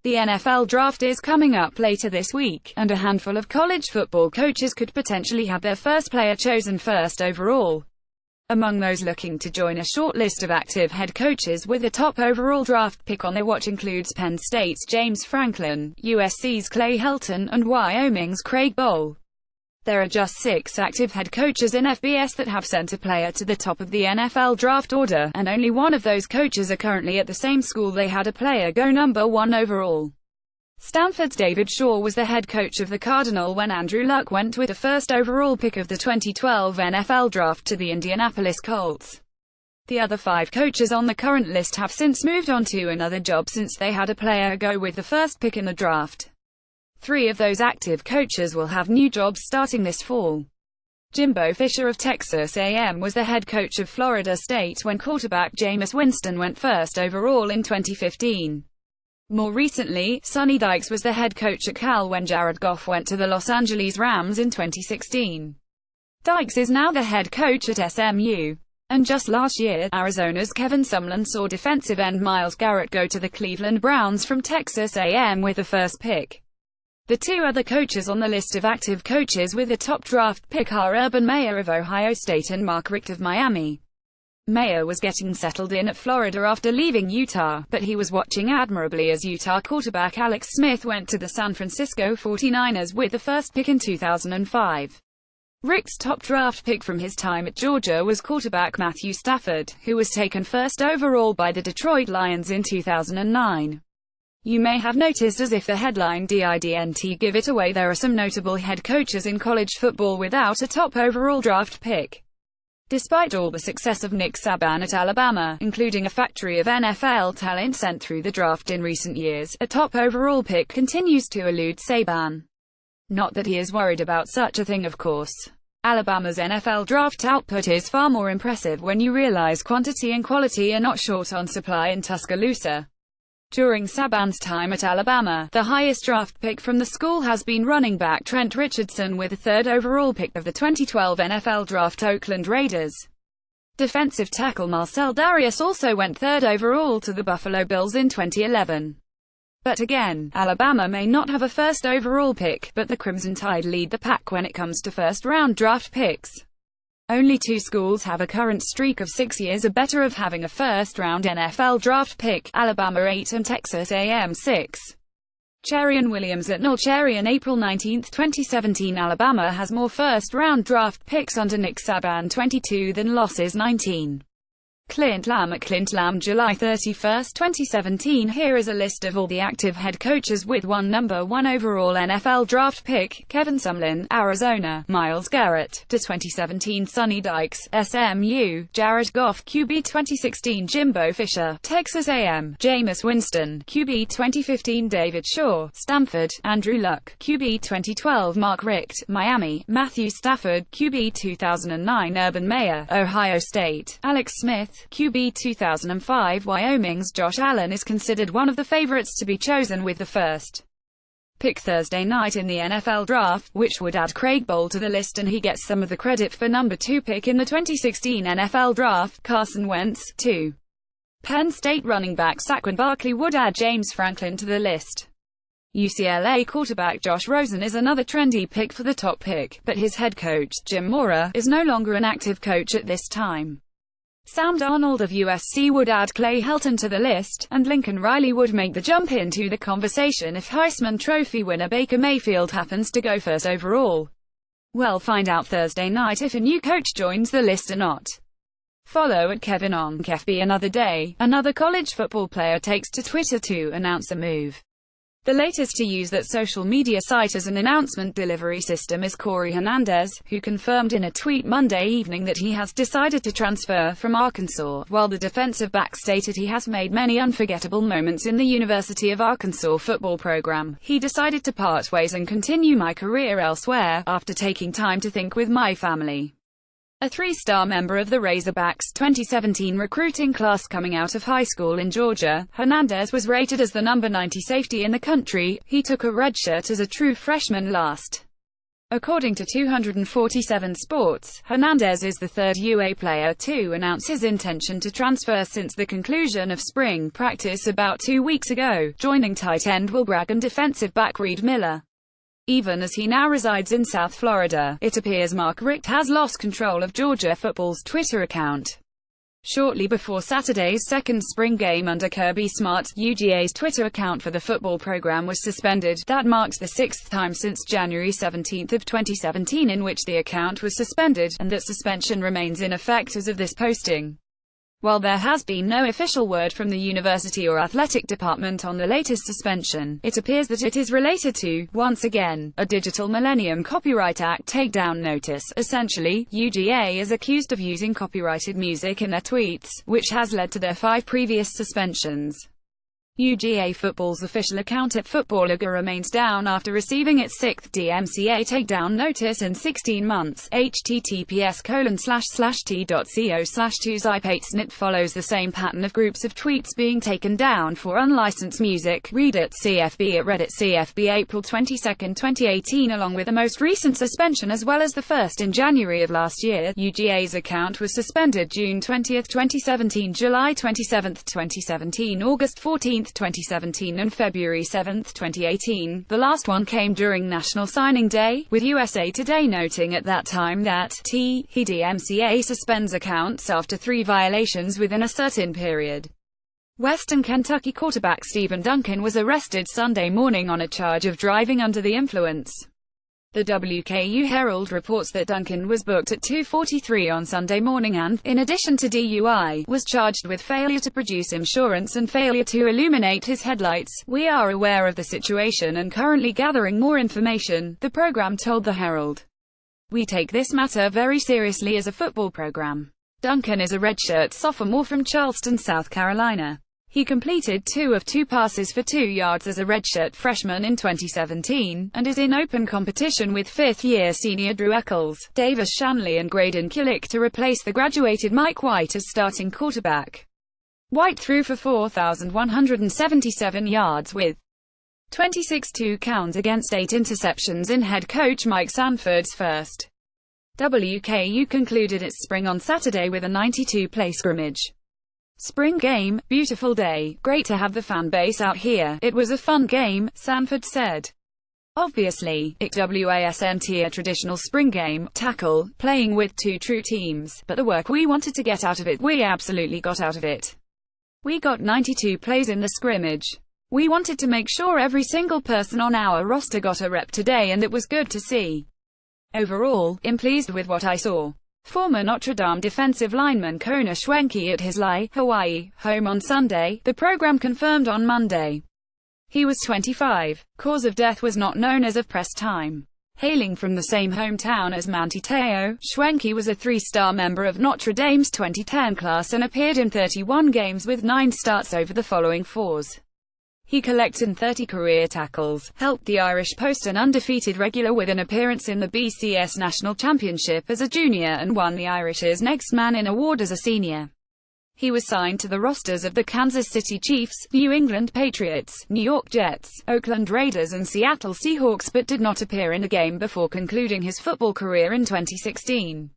The NFL draft is coming up later this week, and a handful of college football coaches could potentially have their first player chosen first overall. Among those looking to join a short list of active head coaches with a top overall draft pick on their watch includes Penn State's James Franklin, USC's Clay Helton, and Wyoming's Craig Bohl. There are just 6 active head coaches in FBS that have sent a player to the top of the NFL draft order, and only one of those coaches are currently at the same school they had a player go number 1 overall. Stanford's David Shaw was the head coach of the Cardinal when Andrew Luck went with the first overall pick of the 2012 NFL draft to the Indianapolis Colts. The other 5 coaches on the current list have since moved on to another job since they had a player go with the first pick in the draft. 3 of those active coaches will have new jobs starting this fall. Jimbo Fisher of Texas A&M was the head coach of Florida State when quarterback Jameis Winston went first overall in 2015. More recently, Sonny Dykes was the head coach at Cal when Jared Goff went to the Los Angeles Rams in 2016. Dykes is now the head coach at SMU. And just last year, Arizona's Kevin Sumlin saw defensive end Myles Garrett go to the Cleveland Browns from Texas A&M with the first pick. The 2 other coaches on the list of active coaches with a top draft pick are Urban Meyer of Ohio State and Mark Richt of Miami. Meyer was getting settled in at Florida after leaving Utah, but he was watching admirably as Utah quarterback Alex Smith went to the San Francisco 49ers with the first pick in 2005. Richt's top draft pick from his time at Georgia was quarterback Matthew Stafford, who was taken first overall by the Detroit Lions in 2009. You may have noticed, as if the headline didn't give it away, there are some notable head coaches in college football without a top overall draft pick. Despite all the success of Nick Saban at Alabama, including a factory of NFL talent sent through the draft in recent years, a top overall pick continues to elude Saban. Not that he is worried about such a thing, of course. Alabama's NFL draft output is far more impressive when you realize quantity and quality are not short on supply in Tuscaloosa. During Saban's time at Alabama, the highest draft pick from the school has been running back Trent Richardson with the 3rd overall pick of the 2012 NFL Draft Oakland Raiders. Defensive tackle Marcel Darius also went 3rd overall to the Buffalo Bills in 2011. But again, Alabama may not have a 1st overall pick, but the Crimson Tide lead the pack when it comes to first-round draft picks. Only 2 schools have a current streak of 6 years or better of having a first-round NFL draft pick, Alabama 8 and Texas A&M 6. Cherian Williams at North Cherian, April 19, 2017. Alabama has more first-round draft picks under Nick Saban, 22, than losses, 19. Clint Lamb at Clint Lamb, July 31, 2017. Here is a list of all the active head coaches with one number 1 overall NFL draft pick: Kevin Sumlin, Arizona; Myles Garrett, to 2017; Sonny Dykes, SMU; Jared Goff, QB 2016; Jimbo Fisher, Texas A&M; Jameis Winston, QB 2015; David Shaw, Stanford; Andrew Luck, QB 2012; Mark Richt, Miami; Matthew Stafford, QB 2009; Urban Meyer, Ohio State; Alex Smith, QB 2005. Wyoming's Josh Allen is considered one of the favorites to be chosen with the first pick Thursday night in the NFL draft, which would add Craig Bohl to the list, and he gets some of the credit for number 2 pick in the 2016 NFL draft. Carson Wentz, 2. Penn State running back Saquon Barkley would add James Franklin to the list. UCLA quarterback Josh Rosen is another trendy pick for the top pick, but his head coach, Jim Mora, is no longer an active coach at this time. Sam Darnold of USC would add Clay Helton to the list, and Lincoln Riley would make the jump into the conversation if Heisman Trophy winner Baker Mayfield happens to go first overall. We'll find out Thursday night if a new coach joins the list or not. Follow at Kevin on KFB. Another day, another college football player takes to Twitter to announce a move. The latest to use that social media site as an announcement delivery system is Corey Hernandez, who confirmed in a tweet Monday evening that he has decided to transfer from Arkansas. While the defensive back stated he has made many unforgettable moments in the University of Arkansas football program, he decided to part ways and continue my career elsewhere, after taking time to think with my family. A 3-star member of the Razorbacks' 2017 recruiting class coming out of high school in Georgia, Hernandez was rated as the number 90 safety in the country. He took a redshirt as a true freshman last According to 247 Sports, Hernandez is the third UA player to announce his intention to transfer since the conclusion of spring practice about 2 weeks ago, joining tight end Will Bragg and defensive back Reed Miller. Even as he now resides in South Florida, it appears Mark Richt has lost control of Georgia football's Twitter account. Shortly before Saturday's second spring game under Kirby Smart, UGA's Twitter account for the football program was suspended. That marks the sixth time since January 17 of 2017 in which the account was suspended, and that suspension remains in effect as of this posting. While there has been no official word from the university or athletic department on the latest suspension, it appears that it is related to, once again, a Digital Millennium Copyright Act takedown notice. Essentially, UGA is accused of using copyrighted music in their tweets, which has led to their 5 previous suspensions. UGA football's official account at Footballiga remains down after receiving its 6th DMCA takedown notice in 16 months. https://t.co/2zypatesnit follows the same pattern of groups of tweets being taken down for unlicensed music. Reddit CFB at Reddit CFB April 22, 2018, along with the most recent suspension as well as the first in January of last year. UGA's account was suspended June 20, 2017, July 27, 2017, August 14, 2017 and February 7, 2018. The last one came during National Signing Day, with USA Today noting at that time that DMCA suspends accounts after 3 violations within a certain period. Western Kentucky quarterback Stephen Duncan was arrested Sunday morning on a charge of driving under the influence. The WKU Herald reports that Duncan was booked at 2:43 on Sunday morning and, in addition to DUI, was charged with failure to produce insurance and failure to illuminate his headlights. "We are aware of the situation and currently gathering more information," the program told the Herald. "We take this matter very seriously as a football program." Duncan is a redshirt sophomore from Charleston, South Carolina. He completed 2 of 2 passes for 2 yards as a redshirt freshman in 2017, and is in open competition with 5th-year senior Drew Eccles, Davis Shanley and Graydon Killick to replace the graduated Mike White as starting quarterback. White threw for 4,177 yards with 26 touchdowns against 8 interceptions in head coach Mike Sanford's first. WKU concluded its spring on Saturday with a 92-play scrimmage. "Spring game, beautiful day, great to have the fan base out here, it was a fun game," Sanford said. "Obviously, it wasn't a traditional spring game, tackle, playing with 2 true teams, but the work we wanted to get out of it, we absolutely got out of it. We got 92 plays in the scrimmage. We wanted to make sure every single person on our roster got a rep today and it was good to see. Overall, I'm pleased with what I saw." Former Notre Dame defensive lineman Kona Schwenke at his Hawaii home on Sunday, the program confirmed on Monday. He was 25. Cause of death was not known as of press time. Hailing from the same hometown as Manti Te'o, Schwenke was a 3-star member of Notre Dame's 2010 class and appeared in 31 games with 9 starts over the following 4s. He collected 30 career tackles, helped the Irish post an undefeated regular with an appearance in the BCS National Championship as a junior and won the Irish's Next Man In award as a senior. He was signed to the rosters of the Kansas City Chiefs, New England Patriots, New York Jets, Oakland Raiders and Seattle Seahawks but did not appear in a game before concluding his football career in 2016.